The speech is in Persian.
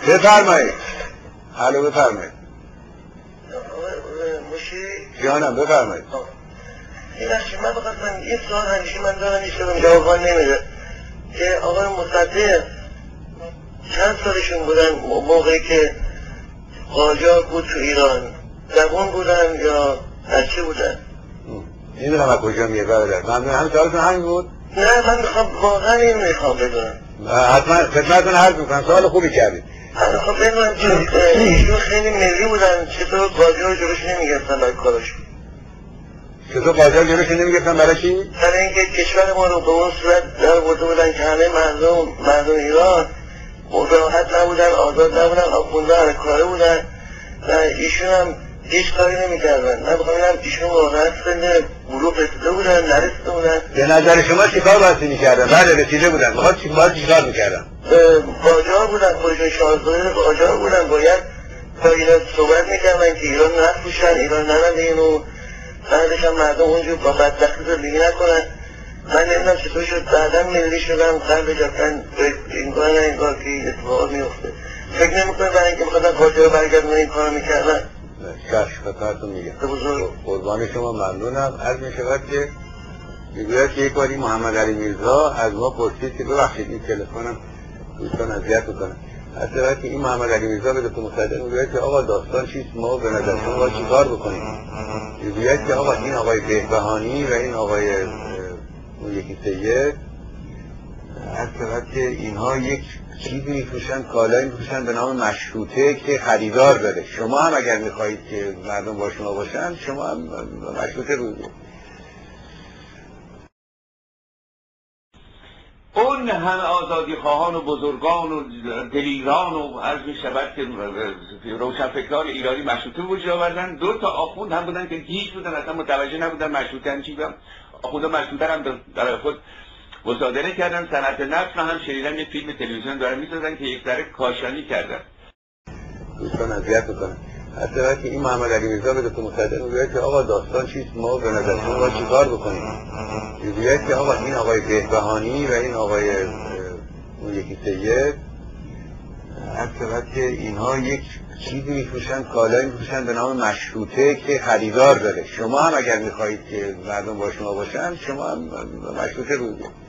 بفرمایید. الو بفرمایید. جانم بفرمایید. این بخشی من بخواستم یه سوال همیشه من دارم ایشون جوابان نمیده که آقای مصدق چند سالشون بودن موقعی که قاجار بود تو ایران؟ جوان بودن یا بچه بودن؟ نمیدونم از کجا میگه برادر. ممنون. همین سوالتون همین بود؟ نه من میخوام واقعا این میخوام بدونم. حتما خدمتتون عرض میکنم. سوال خوبی کردید. خب بدونم ایشون خیلی ملی بودن، چطور قاجار جلوش نمیگرفتن برای کارشون؟ چطور قاجار جلوش نمیگرفتن برای چی؟ برای اینکه کشور ما رو به اون صورت در برده بودن که همه مردم ایران راحت نبودن، آزاد نبودن، آخونده هرکاره بودن و ایشون هم هیچ کاری نمیکردن. من بخوام اینم ایشون واقعا سن بلوغ رسیده بودن نرسیده بودن؟ به نظر شما چیکار باید میکردن؟ بله رسیده بودن. باید چیکار میکردن؟ قاجار بودن، خودشون شاهزاده قاجار بودن، باید با اینا صحبت میکردن که ایران نفروشن، ایران نرن اینو، بعدش هم مردم اونجور با بدبختی زندگی نکنن. من نمیدونم چطور شد بعدا ملی شدم قلب جفتن انگار نه انگار که این اتفاقات میفته. فکر نمیکنم برای اینکه بخواستن قاجار برگردن این کار میکردن؟ چشم خدمتتون میگم. قربان شما ممنونم. عرض میشود که میگوید که یک باری محمد علی میرزا از ما پرسید که ببخشید این تلفنم دوستان اذیت میکنن. از طرف که این محمد علی میرزا به دکتر مصدق میگوید که آقا داستان چیست، ما به نظر شما باید چیکار بکنیم؟ میگوید که آقا این آقای بهبهانی و این آقای اون یکی سید از طرف که اینها یک چیزی میفروشن، کالایی میفروشن به نام مشروطه که خریدار داره. شما هم اگر میخواهید که مردم با شما باشن شما هم مشروطه بودید. اون همه آزادی خواهان و بزرگان و دلیران و عرض می شود که روشنفکران ایرانی مشروطه وجود آوردن. دو تا آخوند هم بودن که هیچ بودن اصلا متوجه نبودن مشروطه هم چی بودن. آخونده مشروطه هم در خود مصادره کردن. صنعت نفت رو هم شنیدم یه فیلم تلویزیون دارن میسازن که یک ذره کاشانی کردن. دوستان اذیت میکنن. از طرف که این محمد علی میرزا به دکتر مصدق میگوید که آقا داستان چیست، ما به نظر شما باید چیکار بکنیم؟ میگوید که آقا این آقای بهبهانی و این آقای اون یکی سید از طرف که اینها یک چیزی میفروشن، کالایی میفروشن به نام مشروطه که خریدار داره. شما هم اگر میخواهید که مردم با شما باشن شما هم مشروطه بودید.